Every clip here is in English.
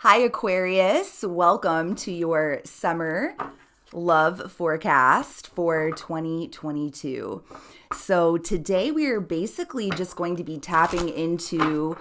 Hi, Aquarius. Welcome to your summer love forecast for 2022. So, today we are basically just going to be tapping into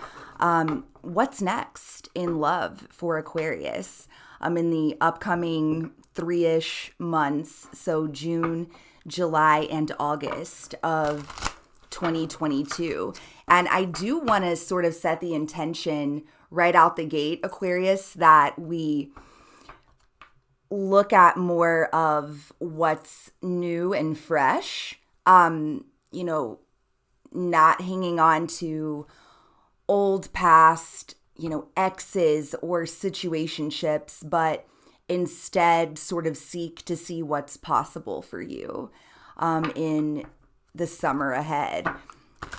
what's next in love for Aquarius in the upcoming 3-ish months. So, June, July, and August of 2022. And I do want to sort of set the intention right out the gate, Aquarius, that we look at more of what's new and fresh, not hanging on to old past, exes or situationships, but instead sort of seek to see what's possible for you in the summer ahead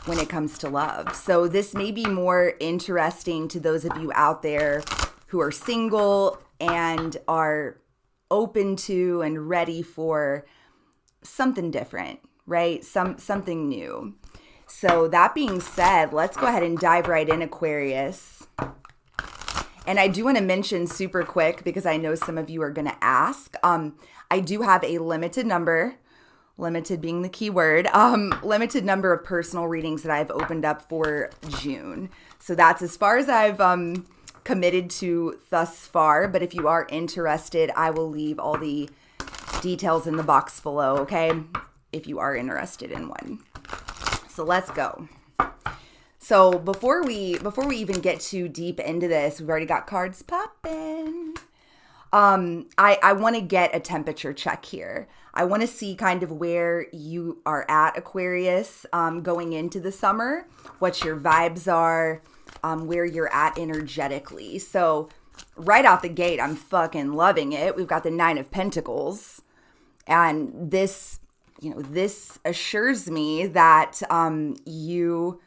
when it comes to love. So this may be more interesting to those of you out there who are single and are open to and ready for something different, right? Something new. So that being said, let's go ahead and dive right in, Aquarius. And I do want to mention super quick, because I know some of you are going to ask, I do have a limited number, limited being the key word, limited number of personal readings that I've opened up for June. So that's as far as I've committed to thus far. But if you are interested, I will leave all the details in the box below, okay? If you are interested in one. So let's go. So before we even get too deep into this, we've already got cards popping. I want to get a temperature check here. I want to see kind of where you are at, Aquarius, going into the summer, what your vibes are, where you're at energetically. So right out the gate, I'm fucking loving it. We've got the 9 of Pentacles, and this assures me that you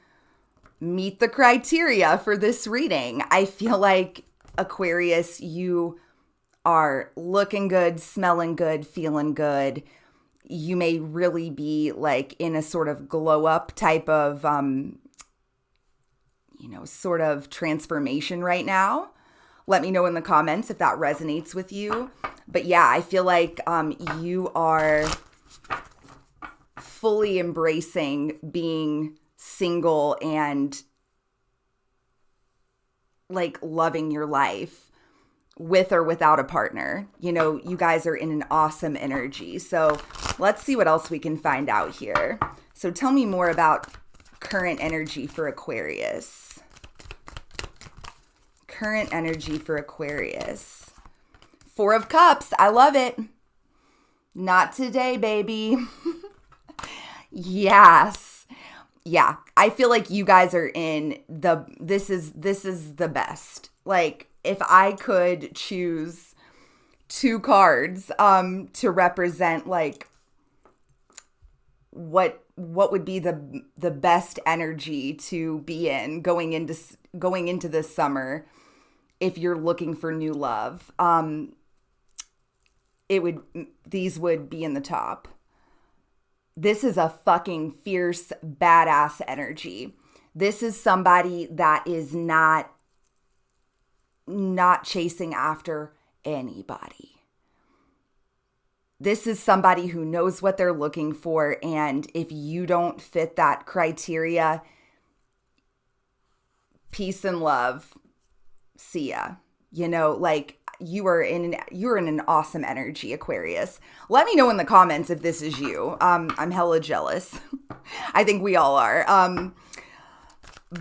meet the criteria for this reading. I feel like, Aquarius, you are looking good, smelling good, feeling good. You may really be like in a sort of glow up type of, sort of transformation right now. Let me know in the comments if that resonates with you. But yeah, I feel like you are fully embracing being single and like loving your life with or without a partner. You guys are in an awesome energy. So let's see what else we can find out here. So tell me more about current energy for Aquarius. Current energy for Aquarius. 4 of Cups. I love it. Not today, baby. Yes. Yeah. I feel like you guys are in this is the best. Like, if I could choose 2 cards to represent like what would be the best energy to be in going into this summer, if you're looking for new love, these would be in the top. This is a fucking fierce, badass energy. This is somebody that is not chasing after anybody. This is somebody who knows what they're looking for, and if you don't fit that criteria, peace and love, see ya. You're in an awesome energy, Aquarius. Let me know in the comments if this is you. I'm hella jealous. I think we all are.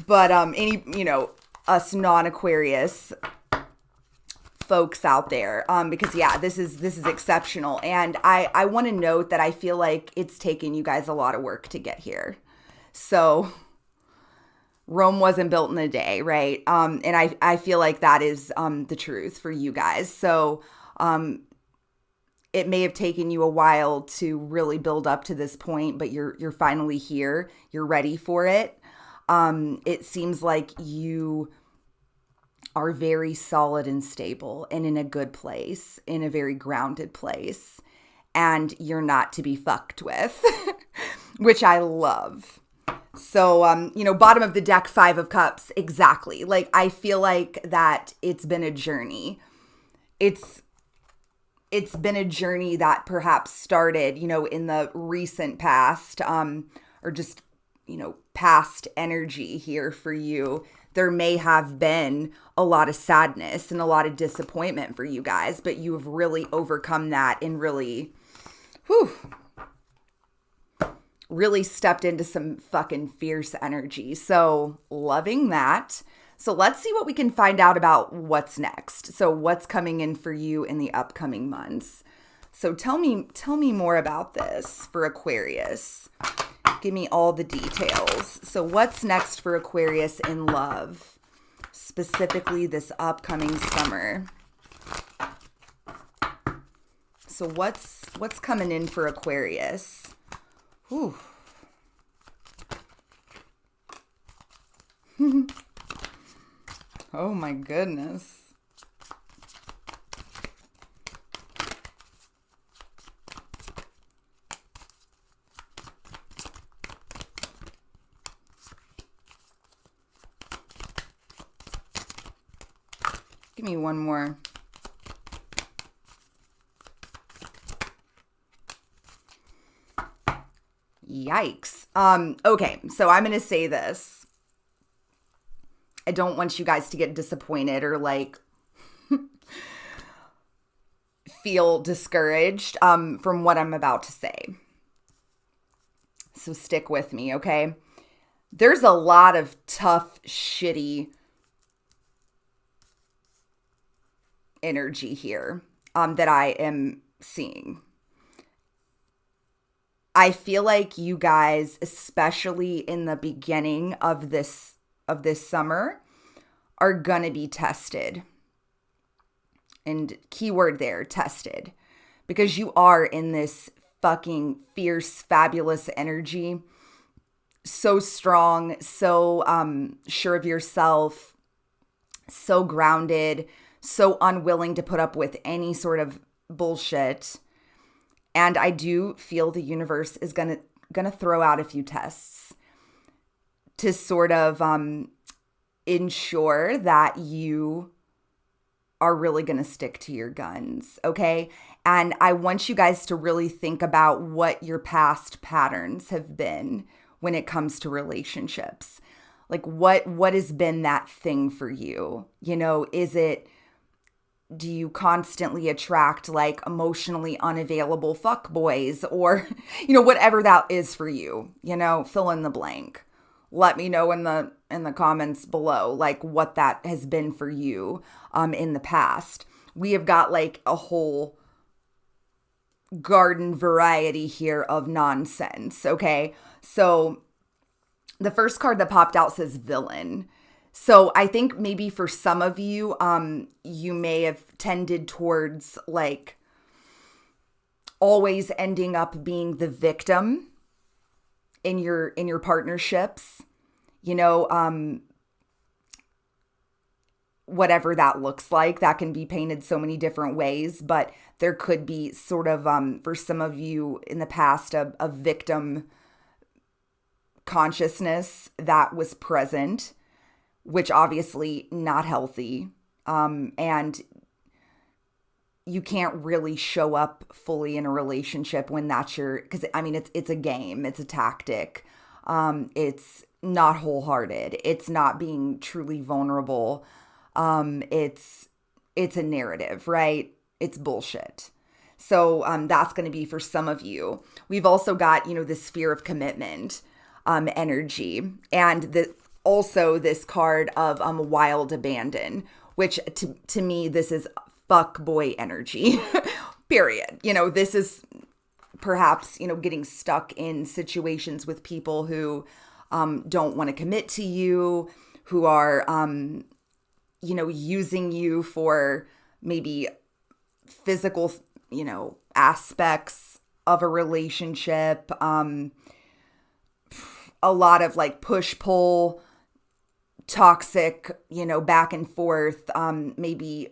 But us non-Aquarius folks out there, because yeah, this is exceptional. And I want to note that I feel like it's taken you guys a lot of work to get here. So Rome wasn't built in a day, right? And I feel like that is the truth for you guys. So it may have taken you a while to really build up to this point, but you're finally here. You're ready for it. It seems like you are very solid and stable and in a good place, in a very grounded place, and you're not to be fucked with, which I love. So, bottom of the deck, 5 of Cups, exactly. Like, I feel like that it's been a journey. It's been a journey that perhaps started, in the recent past, or just, past energy here for you. There may have been a lot of sadness and a lot of disappointment for you guys, but you have really overcome that and really stepped into some fucking fierce energy. So loving that. So let's see what we can find out about what's next. So what's coming in for you in the upcoming months. So tell me more about this for Aquarius. Give me all the details. So what's next for Aquarius in love, specifically this upcoming summer? So what's coming in for Aquarius? Ooh. Oh my goodness. Give me one more. Yikes. Okay, so I'm going to say this. I don't want you guys to get disappointed or feel discouraged from what I'm about to say. So stick with me, okay? There's a lot of tough, shitty energy here that I am seeing. I feel like you guys, especially in the beginning of this summer, are gonna be tested. And keyword there, tested. Because you are in this fucking fierce, fabulous energy. So strong, so sure of yourself, so grounded, so unwilling to put up with any sort of bullshit. And I do feel the universe is gonna throw out a few tests to sort of ensure that you are really gonna stick to your guns, okay? And I want you guys to really think about what your past patterns have been when it comes to relationships. Like what has been that thing for you? Do you constantly attract like emotionally unavailable fuckboys or, whatever that is for you, fill in the blank. Let me know in the comments below, like what that has been for you in the past. We have got like a whole garden variety here of nonsense, okay? So the first card that popped out says villain. So I think maybe for some of you, you may have tended towards like always ending up being the victim in your partnerships, whatever that looks like. That can be painted so many different ways, but there could be sort of, for some of you in the past, a victim consciousness that was present, which obviously not healthy. And you can't really show up fully in a relationship when that's because it's a game, it's a tactic. It's not wholehearted. It's not being truly vulnerable. It's a narrative, right? It's bullshit. So, that's going to be for some of you. We've also got, this fear of commitment, energy, and also this card of wild abandon, which to me, this is fuck boy energy, period. This is perhaps, getting stuck in situations with people who don't want to commit to you, who are, using you for maybe physical, aspects of a relationship, a lot of like push-pull, toxic, back and forth, maybe,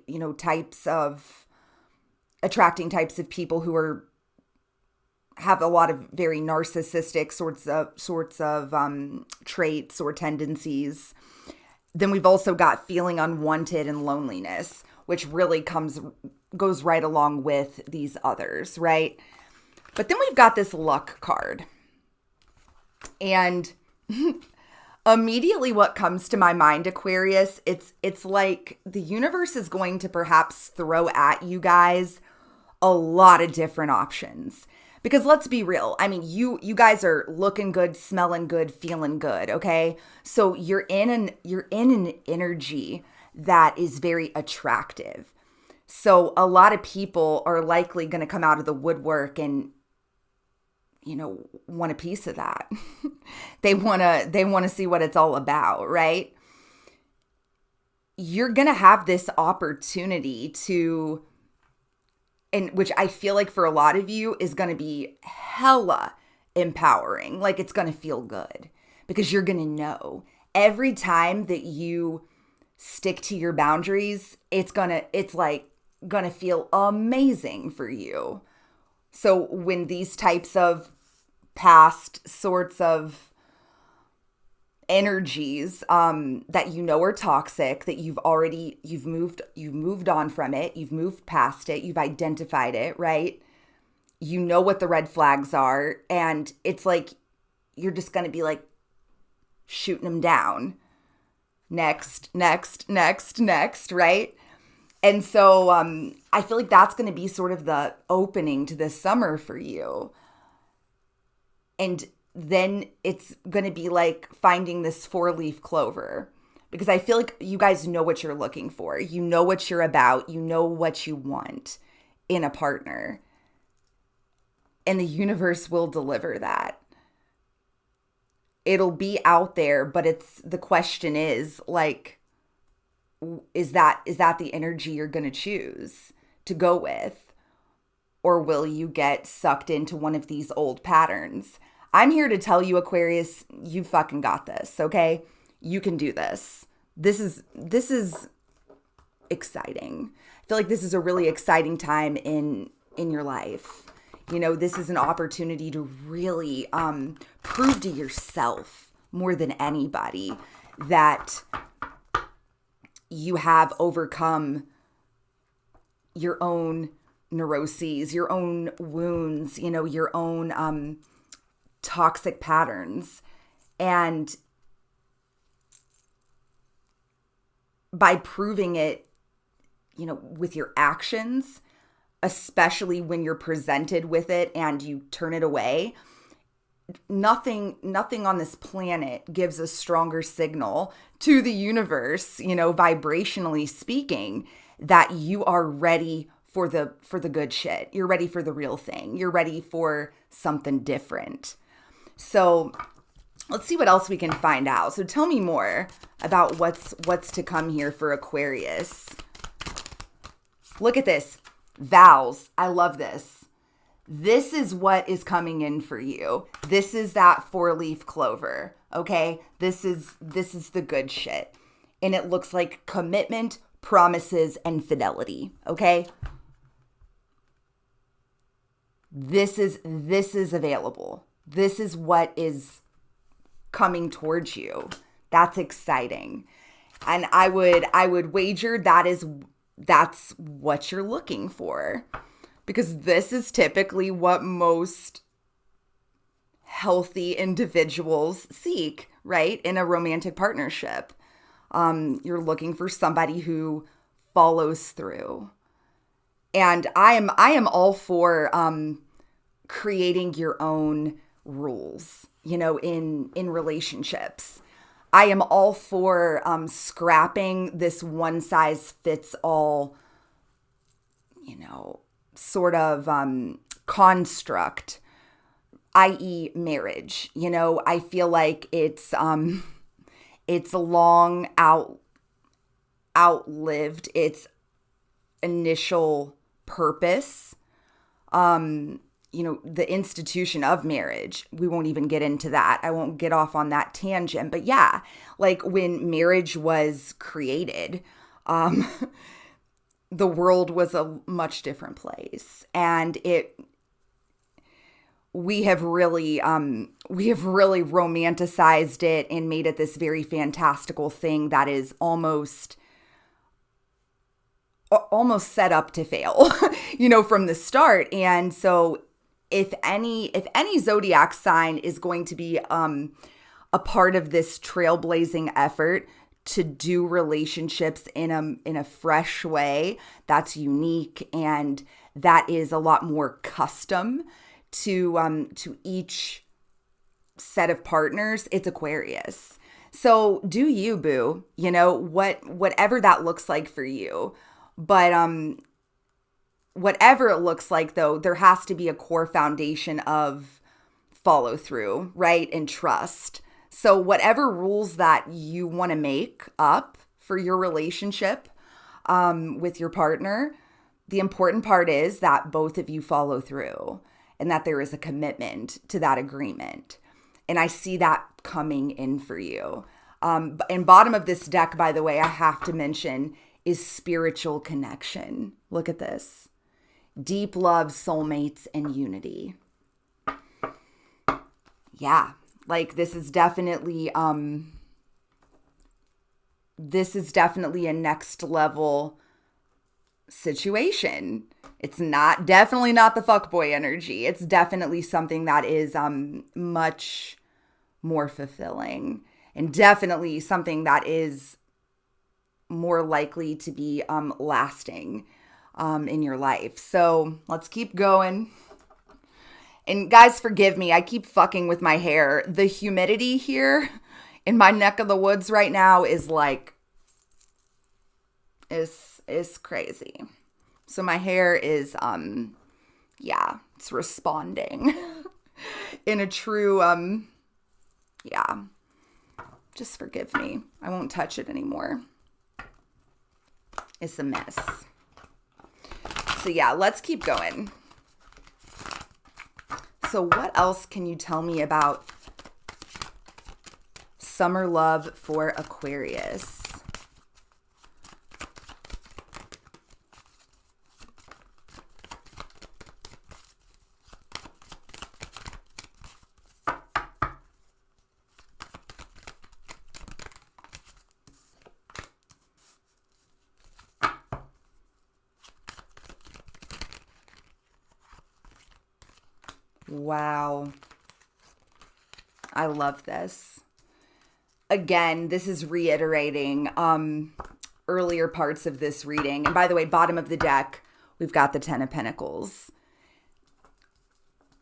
attracting types of people who are have a lot of very narcissistic sorts of traits or tendencies. Then we've also got feeling unwanted and loneliness, which really goes right along with these others, right? But then we've got this luck card. And immediately what comes to my mind, Aquarius, it's like the universe is going to perhaps throw at you guys a lot of different options. Because let's be real. I mean, you guys are looking good, smelling good, feeling good, okay? So you're in an energy that is very attractive. So a lot of people are likely going to come out of the woodwork and want a piece of that. They want to see what it's all about, right? You're going to have this opportunity to, and which I feel like for a lot of you is going to be hella empowering. Like it's going to feel good because you're going to know every time that you stick to your boundaries, it's going to feel amazing for you. So when these types of past sorts of energies that are toxic, that you've moved on from it, you've moved past it, you've identified it, right? You know what the red flags are, and it's like you're just going to be like shooting them down. Next, right? And so I feel like that's going to be sort of the opening to this summer for you. And then it's going to be like finding this 4-leaf clover, because I feel like you guys know what you're looking for. You know what you're about. You know what you want in a partner. And the universe will deliver that. It'll be out there, but the question is like, is that the energy you're going to choose to go with? Or will you get sucked into one of these old patterns? I'm here to tell you, Aquarius, you fucking got this, okay? You can do this. This is exciting. I feel like this is a really exciting time in your life. This is an opportunity to really prove to yourself more than anybody that you have overcome your own neuroses, your own wounds, your own toxic patterns. And by proving it, with your actions, especially when you're presented with it and you turn it away, nothing on this planet gives a stronger signal to the universe, vibrationally speaking, that you are ready for the good shit. You're ready for the real thing. You're ready for something different. So let's see what else we can find out. So tell me more about what's to come here for Aquarius. Look at this. Vows. I love this. This is what is coming in for you. This is that 4-leaf clover, okay? This is the good shit. And it looks like commitment, promises, and fidelity, okay? This is available. This is what is coming towards you. That's exciting. And I would wager that's what you're looking for, because this is typically what most healthy individuals seek, right? In a romantic partnership. You're looking for somebody who follows through. And I am all for creating your own rules, in relationships. I am all for scrapping this one size fits all, sort of construct, i.e. marriage. I feel like it's long outlived its initial purpose. The institution of marriage. We won't even get into that. I won't get off on that tangent. But yeah, like when marriage was created, the world was a much different place. And we have really romanticized it and made it this very fantastical thing that is almost set up to fail, from the start. And so if any zodiac sign is going to be a part of this trailblazing effort to do relationships in a fresh way that's unique and that is a lot more custom to each set of partners, it's Aquarius. So do you, boo, whatever that looks like for you. But whatever it looks like, though, there has to be a core foundation of follow through, right? And trust. So whatever rules that you want to make up for your relationship with your partner, the important part is that both of you follow through and that there is a commitment to that agreement. And I see that coming in for you. And bottom of this deck, by the way, I have to mention is spiritual connection. Look at this. Deep love, soulmates, and unity. Yeah, like this is definitely a next level situation. It's definitely not the fuckboy energy. It's definitely something that is much more fulfilling and definitely something that is more likely to be lasting in your life. So let's keep going. And guys, forgive me. I keep fucking with my hair. The humidity here in my neck of the woods right now is crazy. So my hair is, it's responding in a true, just forgive me. I won't touch it anymore. It's a mess. So yeah, let's keep going. So what else can you tell me about summer love for Aquarius? Wow. I love this. Again, this is reiterating earlier parts of this reading. And by the way, bottom of the deck, we've got the Ten of Pentacles.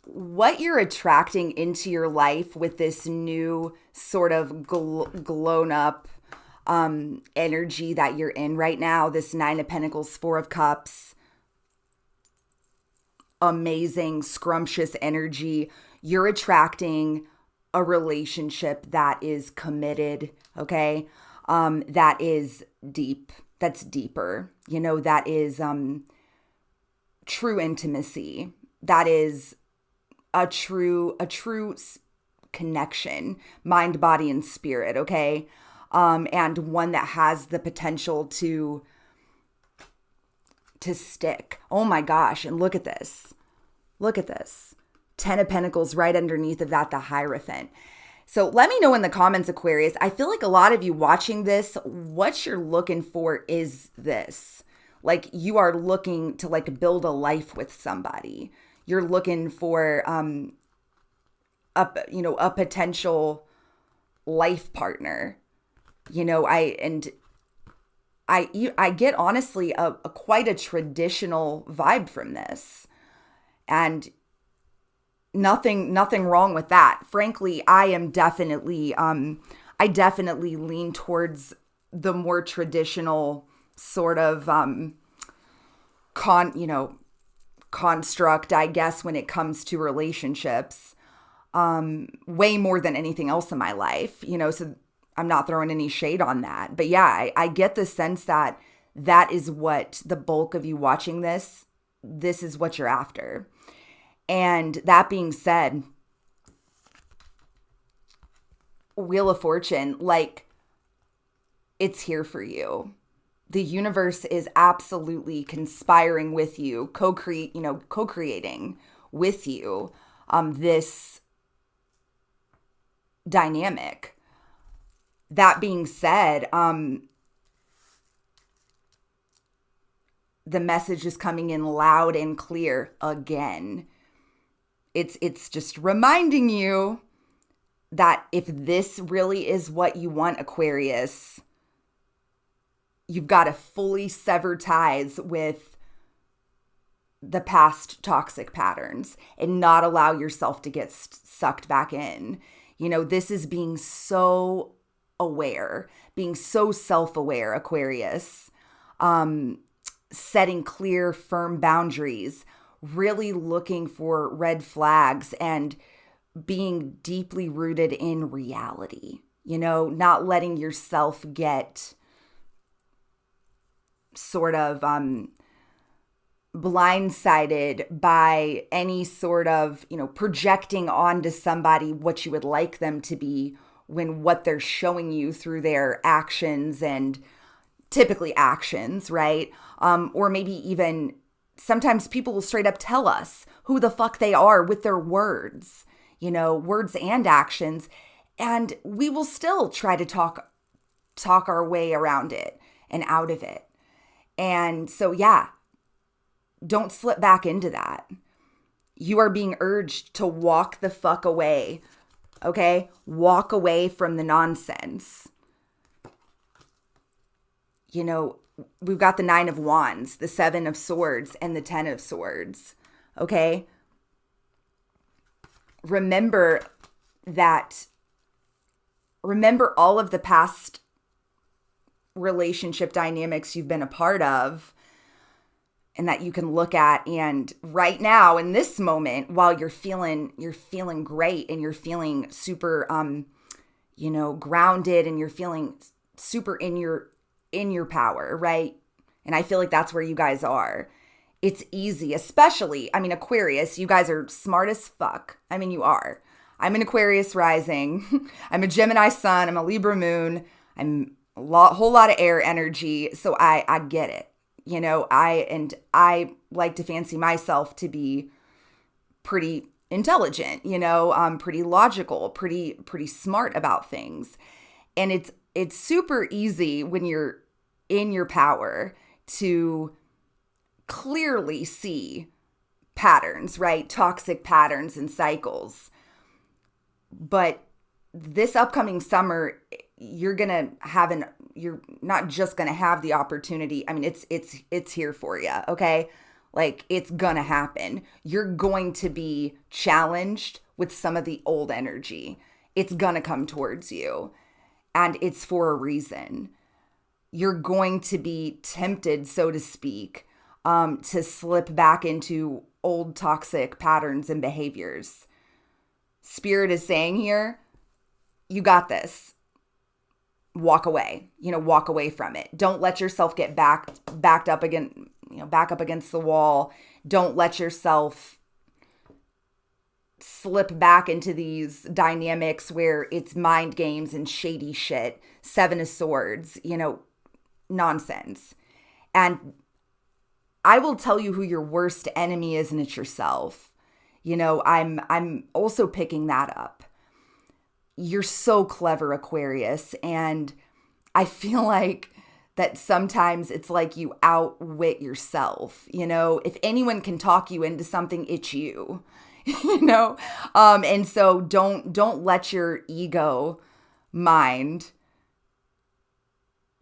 What you're attracting into your life with this new sort of blown up energy that you're in right now, this Nine of Pentacles, Four of Cups, amazing, scrumptious energy. You're attracting a relationship that is committed, okay? That is deep, that's deeper, that is true intimacy. That is a true connection, mind, body, and spirit, okay? And one that has the potential to stick. Oh my gosh, and look at this. Look at this. Ten of Pentacles right underneath of that, the Hierophant. So let me know in the comments, Aquarius. I feel like a lot of you watching this, what you're looking for is this. Like you are looking to build a life with somebody. You're looking for a potential life partner. I get honestly a quite a traditional vibe from this, and nothing wrong with that. Frankly, I definitely lean towards the more traditional sort of construct, I guess, when it comes to relationships, way more than anything else in my life. So I'm not throwing any shade on that. But yeah, I get the sense that is what the bulk of you watching this is what you're after. And that being said, Wheel of Fortune, it's here for you. The universe is absolutely conspiring with you, co-creating with you. this dynamic. That being said, the message is coming in loud and clear again. It's just reminding you that if this really is what you want, Aquarius, you've got to fully sever ties with the past toxic patterns and not allow yourself to get sucked back in. You know, this is being so aware, being so self-aware, Aquarius, setting clear, firm boundaries, really looking for red flags and being deeply rooted in reality, you know, not letting yourself get sort of blindsided by any sort of, you know, projecting onto somebody what you would like them to be when what they're showing you through their actions, and typically actions, right? Or maybe even sometimes people will straight up tell us who the fuck they are with their words, you know, words and actions. And we will still try to talk our way around it and out of it. And so, yeah, don't slip back into that. You are being urged to walk the fuck away, okay? Walk away from the nonsense. You know, we've got the 9 of Wands, the 7 of Swords, and the 10 of Swords, okay? Remember all of the past relationship dynamics you've been a part of and that you can look at. And right now in this moment, while you're feeling great and you're feeling super, you know, grounded, and you're feeling super in your power, right? And I feel like that's where you guys are. It's easy, especially, I mean, Aquarius, you guys are smart as fuck. I mean, you are. I'm an Aquarius rising. I'm a Gemini sun. I'm a Libra moon. I'm whole lot of air energy. So I get it. You know, I like to fancy myself to be pretty intelligent, you know, pretty logical, pretty smart about things. And it's super easy when you're in your power to clearly see patterns, right? Toxic patterns and cycles. But this upcoming summer, you're not just going to have the opportunity. I mean, it's here for you. Okay. Like, it's going to happen. You're going to be challenged with some of the old energy. It's going to come towards you, and it's for a reason. You're going to be tempted, so to speak, to slip back into old toxic patterns and behaviors. Spirit is saying here, you got this. Walk away, walk away from it. Don't let yourself get backed up again, back up against the wall. Don't let yourself slip back into these dynamics where it's mind games and shady shit. 7 of Swords, nonsense. And I will tell you who your worst enemy is, and it's yourself. I'm also picking that up. You're so clever, Aquarius. And I feel like that sometimes it's like you outwit yourself. If anyone can talk you into something, it's you, and so don't let your ego mind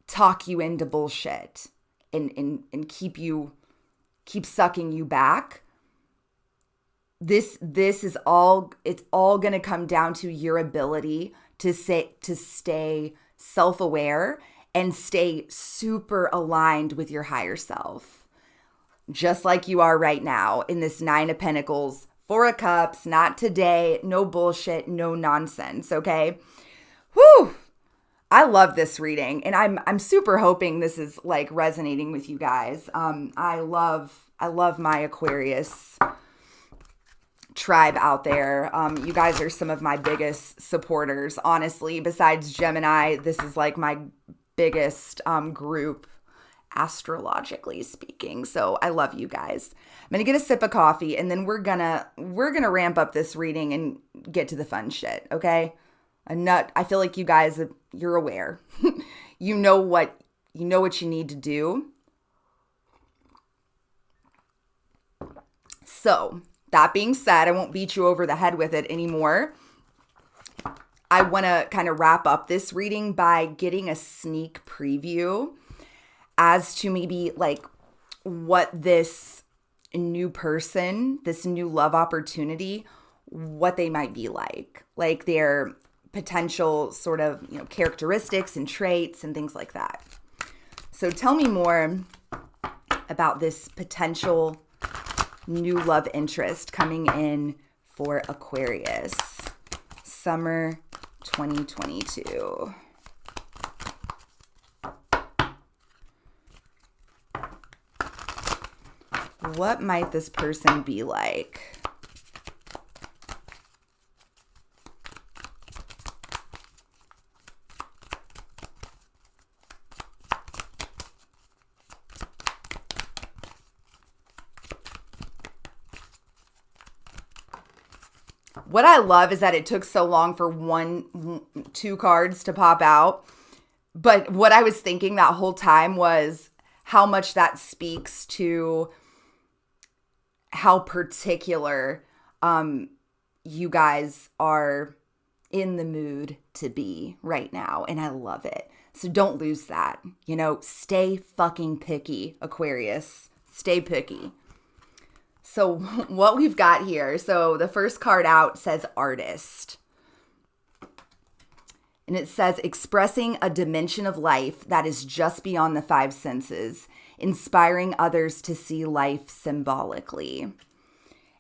talk you into bullshit and keep sucking you back. This is all, it's all going to come down to your ability to stay self-aware and stay super aligned with your higher self. Just like you are right now in this 9 of Pentacles, 4 of Cups, not today, no bullshit, no nonsense, okay? Whew! I love this reading, and I'm super hoping this is like resonating with you guys. I love my Aquarius tribe out there. You guys are some of my biggest supporters, honestly. Besides Gemini, this is like my biggest group astrologically speaking. So I love you guys. I'm going to get a sip of coffee and then we're going to ramp up this reading and get to the fun shit, okay? I feel like you guys, you're aware. you know what you need to do. So, that being said, I won't beat you over the head with it anymore. I want to kind of wrap up this reading by getting a sneak preview as to maybe like what this new person, this new love opportunity, what they might be like their potential sort of, characteristics and traits and things like that. So tell me more about this potential new love interest coming in for Aquarius, summer 2022. What might this person be like? What I love is that it took so long for two cards to pop out. But what I was thinking that whole time was how much that speaks to how particular you guys are in the mood to be right now. And I love it. So don't lose that. Stay fucking picky, Aquarius. Stay picky. So what we've got here, so the first card out says artist. And it says expressing a dimension of life that is just beyond the five senses, inspiring others to see life symbolically.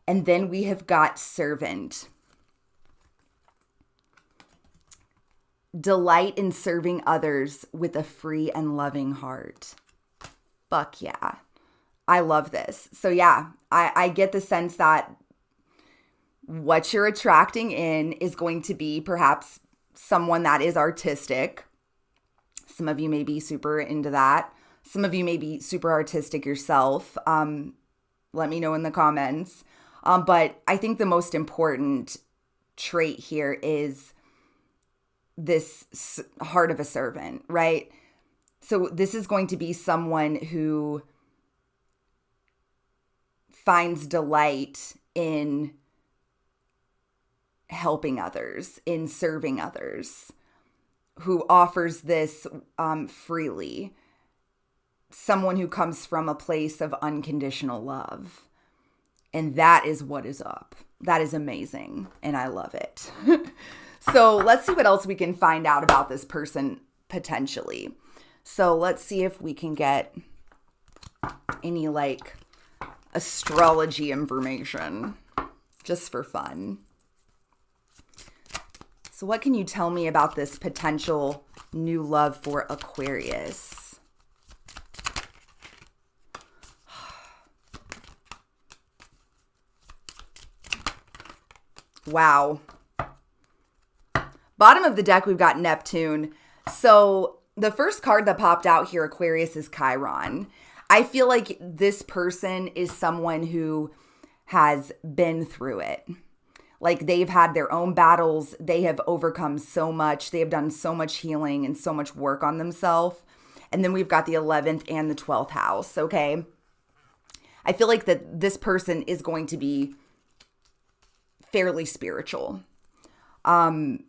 And then we have got servant. Delight in serving others with a free and loving heart. Fuck yeah. I love this. So yeah, I get the sense that what you're attracting in is going to be perhaps someone that is artistic. Some of you may be super into that. Some of you may be super artistic yourself. Let me know in the comments. But I think the most important trait here is this heart of a servant, right? So this is going to be someone who finds delight in helping others, in serving others, who offers this freely. Someone who comes from a place of unconditional love. And that is what is up. That is amazing. And I love it. So let's see what else we can find out about this person potentially. So let's see if we can get any astrology information just for fun. So what can you tell me about this potential new love for Aquarius? Wow. Bottom of the deck, we've got Neptune. So the first card that popped out here, Aquarius, is Chiron. I feel like this person is someone who has been through it. Like they've had their own battles. They have overcome so much. They have done so much healing and so much work on themselves. And then we've got the 11th and the 12th house, okay? I feel like that this person is going to be fairly spiritual. And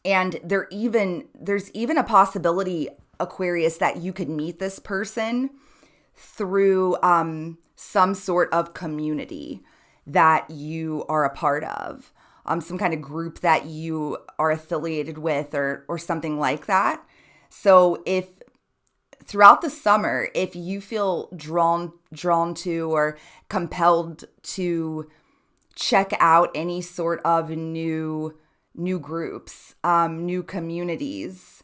there's even a possibility, Aquarius, that you could meet this person through some sort of community that you are a part of, some kind of group that you are affiliated with or something like that. So if throughout the summer, if you feel drawn to or compelled to check out any sort of new groups, new communities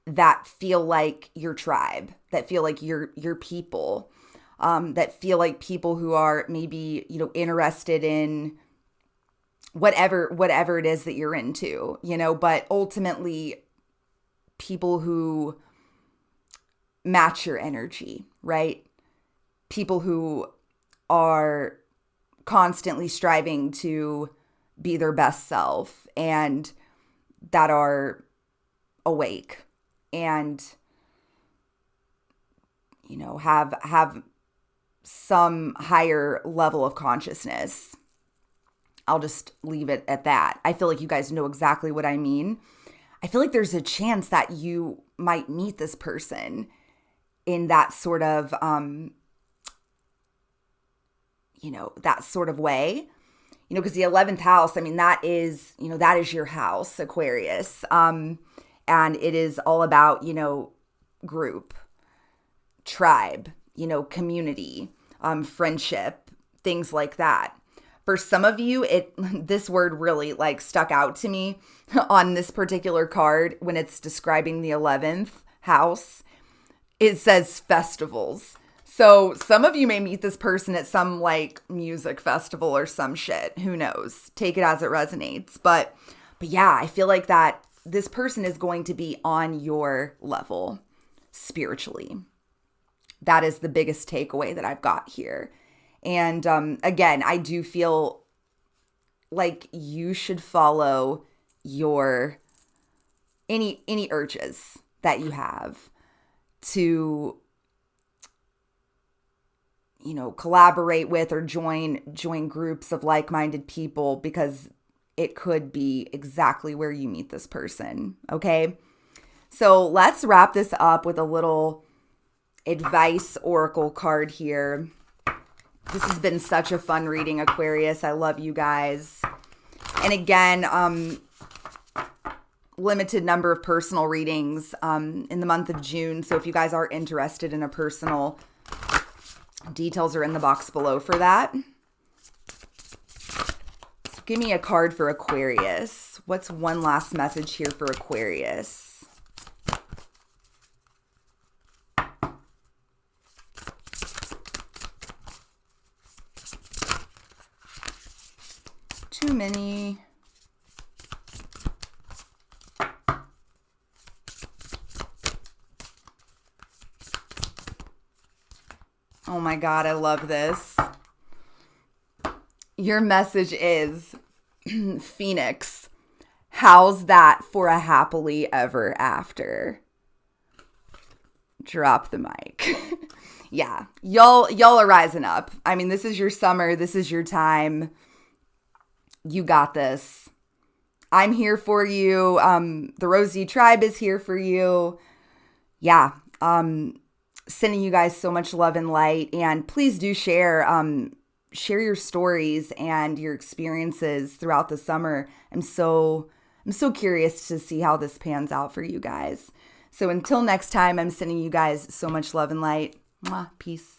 that feel like your tribe, that feel like your people, that feel like people who are maybe, interested in whatever it is that you're into, but ultimately people who match your energy, right? People who are constantly striving to be their best self and that are awake and, you know, have some higher level of consciousness. I'll just leave it at that. I feel like you guys know exactly what I mean. I feel like there's a chance that you might meet this person in that sort of, that sort of way. Because the 11th house, I mean, that is your house, Aquarius. And it is all about, group, tribe, community, friendship, things like that. For some of you, this word really stuck out to me on this particular card when it's describing the 11th house. It says festivals. So some of you may meet this person at some music festival or some shit. Who knows? Take it as it resonates. But yeah, I feel like that this person is going to be on your level spiritually. That is the biggest takeaway that I've got here. And again, I do feel like you should follow your any urges that you have to collaborate with or join groups of like-minded people, because it could be exactly where you meet this person. Okay, so let's wrap this up with a little advice oracle card here. This has been such a fun reading, Aquarius. I love you guys. And again, limited number of personal readings in the month of June. So if you guys are interested in a personal, details are in the box below for that. So give me a card for Aquarius. What's one last message here for Aquarius? Too many. Oh my God, I love this. Your message is, Phoenix, how's that for a happily ever after? Drop the mic. Yeah, y'all are rising up. I mean, this is your summer. This is your time. You got this. I'm here for you. The Rosie Tribe is here for you. Yeah. Sending you guys so much love and light. And please do share your stories and your experiences throughout the summer. I'm so curious to see how this pans out for you guys. So until next time, I'm sending you guys so much love and light. Mwah, peace.